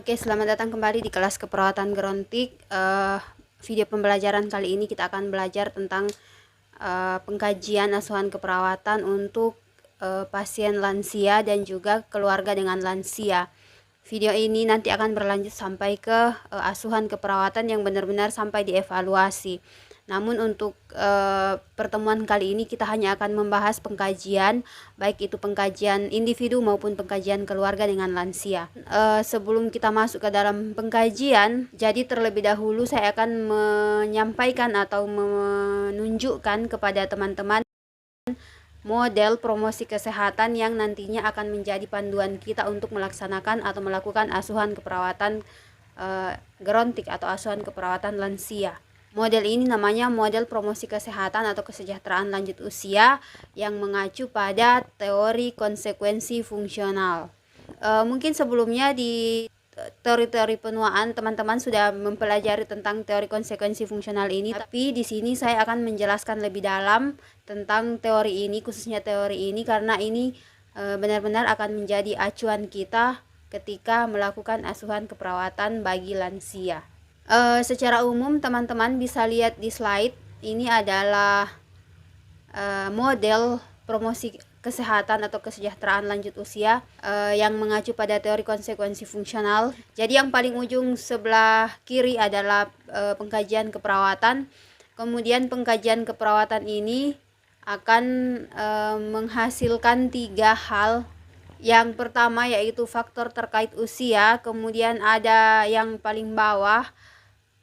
Oke, selamat datang kembali di kelas keperawatan gerontik. Video pembelajaran kali ini kita akan belajar tentang pengkajian asuhan keperawatan untuk pasien lansia dan juga keluarga dengan lansia. Video ini nanti akan berlanjut sampai ke asuhan keperawatan yang benar-benar sampai dievaluasi. Namun untuk pertemuan kali ini kita hanya akan membahas pengkajian, baik itu pengkajian individu maupun pengkajian keluarga dengan lansia. Sebelum kita masuk ke dalam pengkajian, jadi terlebih dahulu saya akan menyampaikan atau menunjukkan kepada teman-teman model promosi kesehatan yang nantinya akan menjadi panduan kita untuk melaksanakan atau melakukan asuhan keperawatan gerontik atau asuhan keperawatan lansia. Model ini namanya model promosi kesehatan atau kesejahteraan lanjut usia yang mengacu pada teori konsekuensi fungsional. Mungkin sebelumnya di teori-teori penuaan teman-teman sudah mempelajari tentang teori konsekuensi fungsional ini, tapi di sini saya akan menjelaskan lebih dalam tentang teori ini, khususnya teori ini karena ini benar-benar akan menjadi acuan kita ketika melakukan asuhan keperawatan bagi lansia. Secara umum teman-teman bisa lihat di slide ini adalah model promosi kesehatan atau kesejahteraan lanjut usia yang mengacu pada teori konsekuensi fungsional. Jadi yang paling ujung sebelah kiri adalah pengkajian keperawatan. Kemudian pengkajian keperawatan ini akan menghasilkan 3 hal. Yang pertama yaitu faktor terkait usia, kemudian ada yang paling bawah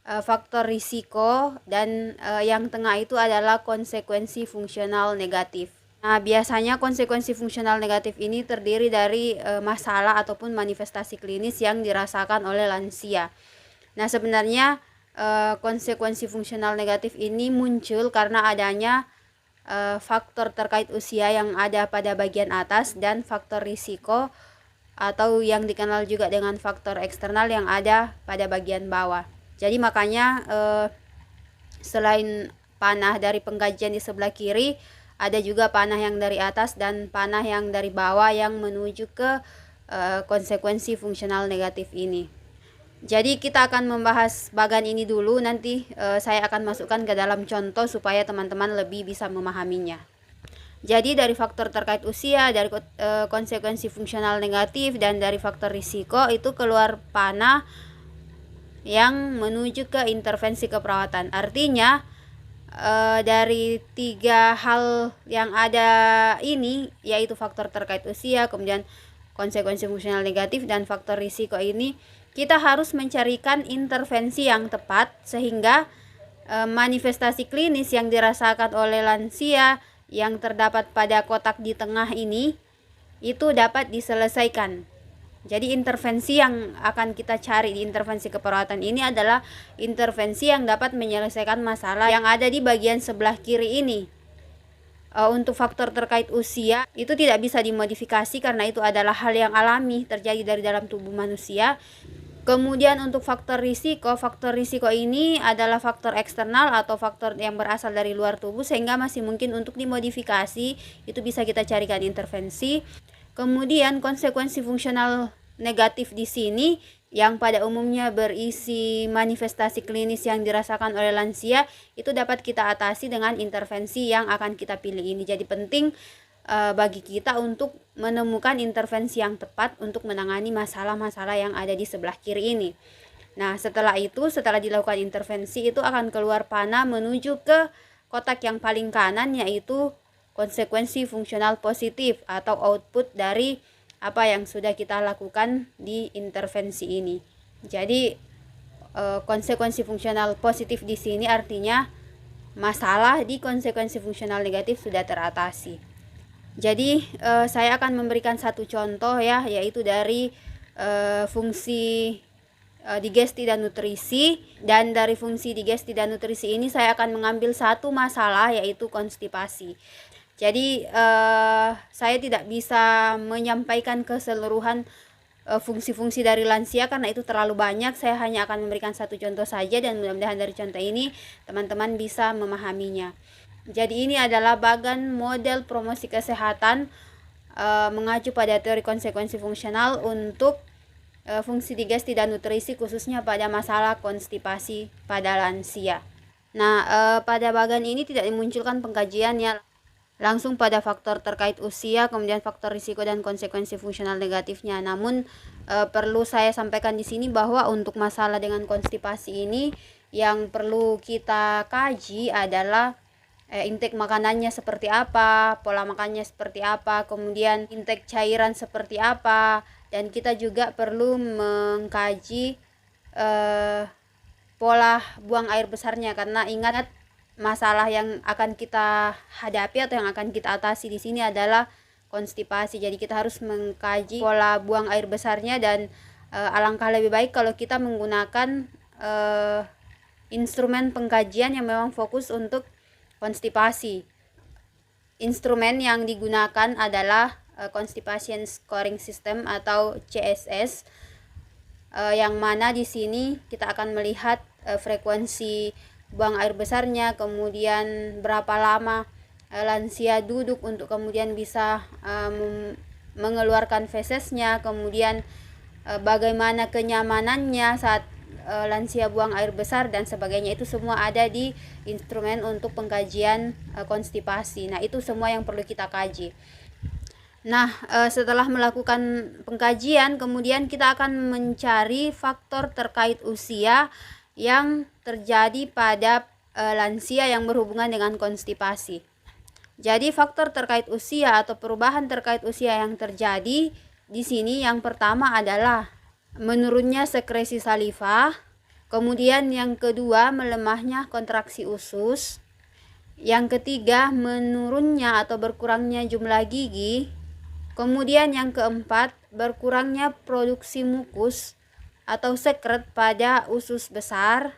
faktor risiko, dan yang tengah itu adalah konsekuensi fungsional negatif. Nah, biasanya konsekuensi fungsional negatif ini terdiri dari masalah ataupun manifestasi klinis yang dirasakan oleh lansia. Nah, sebenarnya konsekuensi fungsional negatif ini muncul karena adanya faktor terkait usia yang ada pada bagian atas dan faktor risiko atau yang dikenal juga dengan faktor eksternal yang ada pada bagian bawah. Jadi makanya selain panah dari pengkajian di sebelah kiri, ada juga panah yang dari atas dan panah yang dari bawah yang menuju ke konsekuensi fungsional negatif ini. Jadi kita akan membahas bagian ini dulu, nanti saya akan masukkan ke dalam contoh supaya teman-teman lebih bisa memahaminya. Jadi dari faktor terkait usia, dari konsekuensi fungsional negatif, dan dari faktor risiko itu keluar panah yang menuju ke intervensi keperawatan. Artinya dari 3 hal yang ada ini, yaitu faktor terkait usia, kemudian konsekuensi fungsional negatif, dan faktor risiko ini, kita harus mencarikan intervensi yang tepat sehingga manifestasi klinis yang dirasakan oleh lansia yang terdapat pada kotak di tengah ini itu dapat diselesaikan. Jadi intervensi yang akan kita cari di intervensi keperawatan ini adalah intervensi yang dapat menyelesaikan masalah yang ada di bagian sebelah kiri ini. Untuk faktor terkait usia itu tidak bisa dimodifikasi karena itu adalah hal yang alami terjadi dari dalam tubuh manusia. Kemudian untuk faktor risiko ini adalah faktor eksternal atau faktor yang berasal dari luar tubuh sehingga masih mungkin untuk dimodifikasi, itu bisa kita carikan intervensi. Kemudian konsekuensi fungsional negatif di sini yang pada umumnya berisi manifestasi klinis yang dirasakan oleh lansia itu dapat kita atasi dengan intervensi yang akan kita pilih ini. Jadi penting bagi kita untuk menemukan intervensi yang tepat untuk menangani masalah-masalah yang ada di sebelah kiri ini. Nah, setelah dilakukan intervensi itu akan keluar panah menuju ke kotak yang paling kanan, yaitu konsekuensi fungsional positif atau output dari apa yang sudah kita lakukan di intervensi ini. Jadi konsekuensi fungsional positif di sini artinya masalah di konsekuensi fungsional negatif sudah teratasi. Jadi saya akan memberikan satu contoh ya, yaitu dari fungsi digesti dan nutrisi. Dan dari fungsi digesti dan nutrisi ini saya akan mengambil satu masalah, yaitu konstipasi. Jadi saya tidak bisa menyampaikan keseluruhan fungsi-fungsi dari lansia karena itu terlalu banyak. Saya hanya akan memberikan satu contoh saja dan mudah-mudahan dari contoh ini teman-teman bisa memahaminya. Jadi ini adalah bagian model promosi kesehatan mengacu pada teori konsekuensi fungsional untuk fungsi digesti dan nutrisi khususnya pada masalah konstipasi pada lansia. Nah, pada bagian ini tidak dimunculkan pengkajiannya langsung pada faktor terkait usia, kemudian faktor risiko dan konsekuensi fungsional negatifnya. Namun perlu saya sampaikan di sini bahwa untuk masalah dengan konstipasi ini yang perlu kita kaji adalah intake makanannya seperti apa, pola makannya seperti apa, kemudian intake cairan seperti apa, dan kita juga perlu mengkaji pola buang air besarnya, karena ingat masalah yang akan kita hadapi atau yang akan kita atasi di sini adalah konstipasi. Jadi kita harus mengkaji pola buang air besarnya, dan alangkah lebih baik kalau kita menggunakan instrumen pengkajian yang memang fokus untuk konstipasi. Instrumen yang digunakan adalah Constipation Scoring System atau CSS, yang mana di sini kita akan melihat frekuensi buang air besarnya, kemudian berapa lama lansia duduk untuk kemudian bisa mengeluarkan fesesnya, kemudian bagaimana kenyamanannya saat lansia buang air besar dan sebagainya. Itu semua ada di instrumen untuk pengkajian konstipasi. Nah, itu semua yang perlu kita kaji. Nah, setelah melakukan pengkajian, kemudian kita akan mencari faktor terkait usia yang terjadi pada lansia yang berhubungan dengan konstipasi. Jadi faktor terkait usia atau perubahan terkait usia yang terjadi di sini yang pertama adalah menurunnya sekresi saliva, kemudian yang kedua melemahnya kontraksi usus, yang ketiga menurunnya atau berkurangnya jumlah gigi, kemudian yang keempat berkurangnya produksi mukus atau sekret pada usus besar.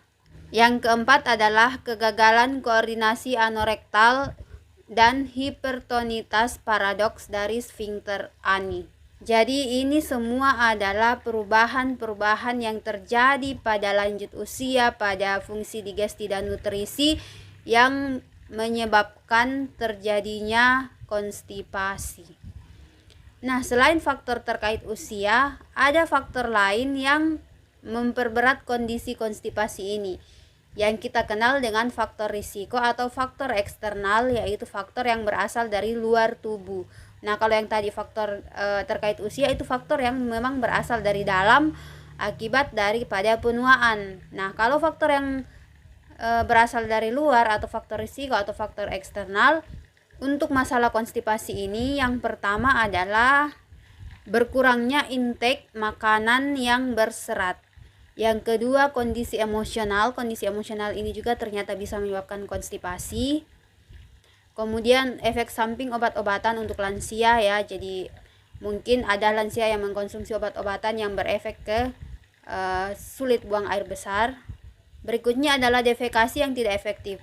Yang keempat adalah kegagalan koordinasi anorektal dan hipertonitas paradoks dari sphincter ani. Jadi ini semua adalah perubahan-perubahan yang terjadi pada lanjut usia, pada fungsi digesti dan nutrisi yang menyebabkan terjadinya konstipasi. Nah, selain faktor terkait usia, ada faktor lain yang memperberat kondisi konstipasi ini, yang kita kenal dengan faktor risiko atau faktor eksternal, yaitu faktor yang berasal dari luar tubuh. Nah, kalau yang tadi faktor terkait usia itu faktor yang memang berasal dari dalam akibat daripada penuaan. Nah, kalau faktor yang berasal dari luar atau faktor risiko atau faktor eksternal, untuk masalah konstipasi ini yang pertama adalah berkurangnya intake makanan yang berserat. Yang kedua, kondisi emosional. Kondisi emosional ini juga ternyata bisa menyebabkan konstipasi. Kemudian efek samping obat-obatan untuk lansia ya. Jadi mungkin ada lansia yang mengkonsumsi obat-obatan yang berefek ke sulit buang air besar. Berikutnya adalah defekasi yang tidak efektif.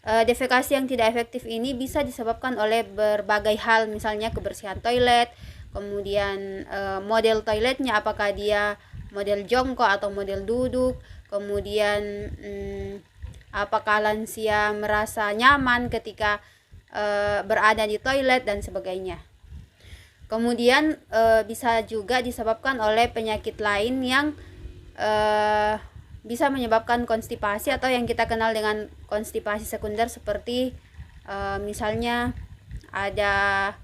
Defekasi yang tidak efektif ini bisa disebabkan oleh berbagai hal, misalnya kebersihan toilet, kemudian model toiletnya apakah dia model jongkok atau model duduk, kemudian apakah lansia merasa nyaman ketika berada di toilet dan sebagainya. Kemudian bisa juga disebabkan oleh penyakit lain yang bisa menyebabkan konstipasi atau yang kita kenal dengan konstipasi sekunder, seperti misalnya ada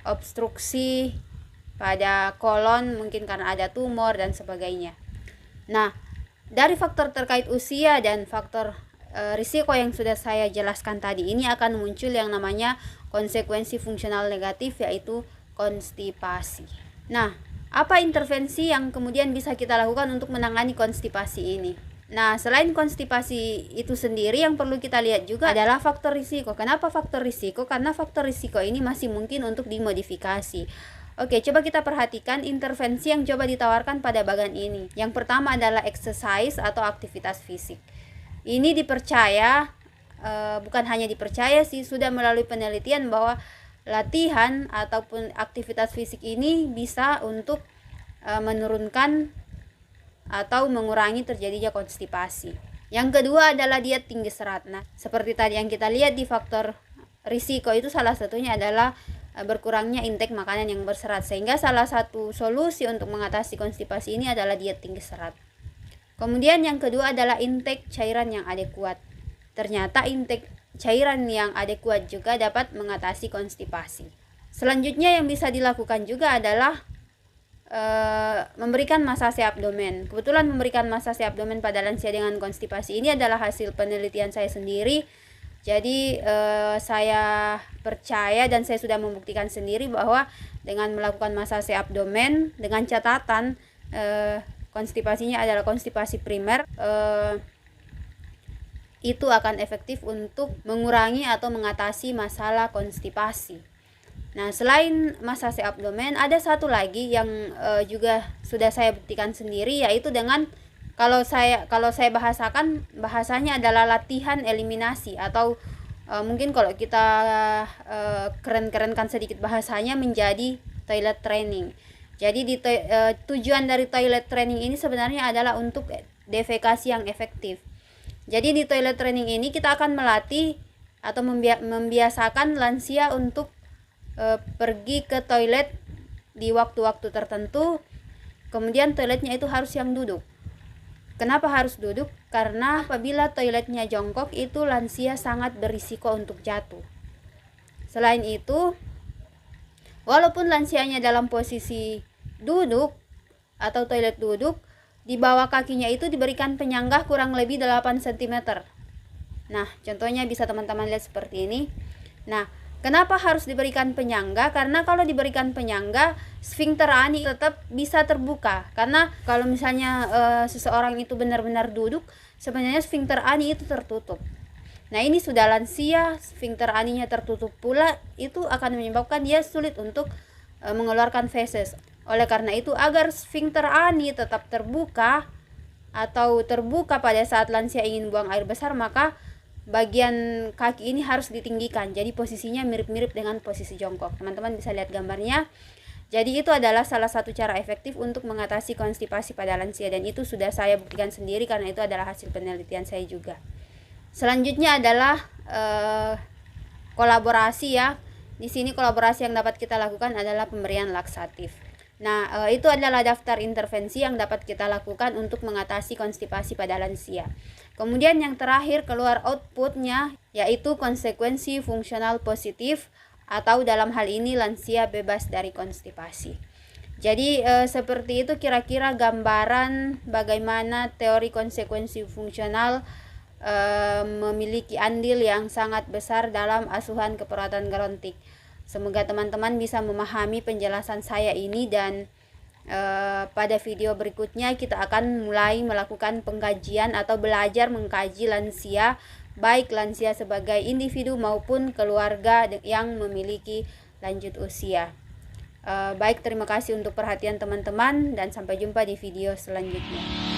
obstruksi pada kolon, mungkin karena ada tumor dan sebagainya. Nah, dari faktor terkait usia dan faktor risiko yang sudah saya jelaskan tadi, ini akan muncul yang namanya konsekuensi fungsional negatif, yaitu konstipasi. Nah, apa intervensi yang kemudian bisa kita lakukan untuk menangani konstipasi ini? Nah, selain konstipasi itu sendiri, yang perlu kita lihat juga adalah faktor risiko. Kenapa faktor risiko? Karena faktor risiko ini masih mungkin untuk dimodifikasi. Oke, coba kita perhatikan intervensi yang coba ditawarkan pada bagian ini. Yang pertama adalah exercise atau aktivitas fisik. Ini dipercaya, bukan hanya dipercaya sih, sudah melalui penelitian bahwa latihan ataupun aktivitas fisik ini bisa untuk menurunkan atau mengurangi terjadinya konstipasi. Yang kedua adalah diet tinggi serat. Nah, seperti tadi yang kita lihat di faktor risiko itu salah satunya adalah berkurangnya intake makanan yang berserat. Sehingga salah satu solusi untuk mengatasi konstipasi ini adalah diet tinggi serat. Kemudian yang kedua adalah intake cairan yang adekuat. Ternyata intake cairan yang adekuat juga dapat mengatasi konstipasi. Selanjutnya yang bisa dilakukan juga adalah memberikan masase abdomen. Kebetulan memberikan masase abdomen pada lansia dengan konstipasi ini adalah hasil penelitian saya sendiri. Jadi saya percaya dan saya sudah membuktikan sendiri bahwa dengan melakukan masase abdomen dengan catatan konstipasinya adalah konstipasi primer, itu akan efektif untuk mengurangi atau mengatasi masalah konstipasi. Nah, selain masase abdomen, ada satu lagi yang juga sudah saya buktikan sendiri, yaitu dengan kalau saya bahasakan, bahasanya adalah latihan eliminasi, atau mungkin kalau kita keren-kerenkan sedikit bahasanya menjadi toilet training. Jadi tujuan dari toilet training ini sebenarnya adalah untuk defekasi yang efektif. Jadi di toilet training ini kita akan melatih atau membiasakan lansia untuk pergi ke toilet di waktu-waktu tertentu. Kemudian toiletnya itu harus yang duduk. Kenapa harus duduk? Karena apabila toiletnya jongkok itu lansia sangat berisiko untuk jatuh. Selain itu, walaupun lansianya dalam posisi duduk atau toilet duduk, di bawah kakinya itu diberikan penyangga kurang lebih 8 cm. Nah, contohnya bisa teman-teman lihat seperti ini. Nah, kenapa harus diberikan penyangga? Karena kalau diberikan penyangga, sfinkter ani tetap bisa terbuka. Karena kalau misalnya seseorang itu benar-benar duduk, sebenarnya sfinkter ani itu tertutup. Nah, ini sudah lansia, sfinkter aninya tertutup pula, itu akan menyebabkan dia sulit untuk mengeluarkan feses. Oleh karena itu, agar sfinkter ani tetap terbuka atau terbuka pada saat lansia ingin buang air besar, maka bagian kaki ini harus ditinggikan. Jadi posisinya mirip-mirip dengan posisi jongkok. Teman-teman bisa lihat gambarnya. Jadi itu adalah salah satu cara efektif untuk mengatasi konstipasi pada lansia, dan itu sudah saya buktikan sendiri karena itu adalah hasil penelitian saya juga. Selanjutnya adalah kolaborasi ya. Di sini kolaborasi yang dapat kita lakukan adalah pemberian laksatif. Nah, itu adalah daftar intervensi yang dapat kita lakukan untuk mengatasi konstipasi pada lansia. Kemudian yang terakhir keluar outputnya, yaitu konsekuensi fungsional positif, atau dalam hal ini lansia bebas dari konstipasi. Jadi seperti itu kira-kira gambaran bagaimana teori konsekuensi fungsional memiliki andil yang sangat besar dalam asuhan keperawatan gerontik. Semoga teman-teman bisa memahami penjelasan saya ini, dan pada video berikutnya kita akan mulai melakukan pengkajian atau belajar mengkaji lansia, baik lansia sebagai individu maupun keluarga yang memiliki lanjut usia. Baik, terima kasih untuk perhatian teman-teman dan sampai jumpa di video selanjutnya.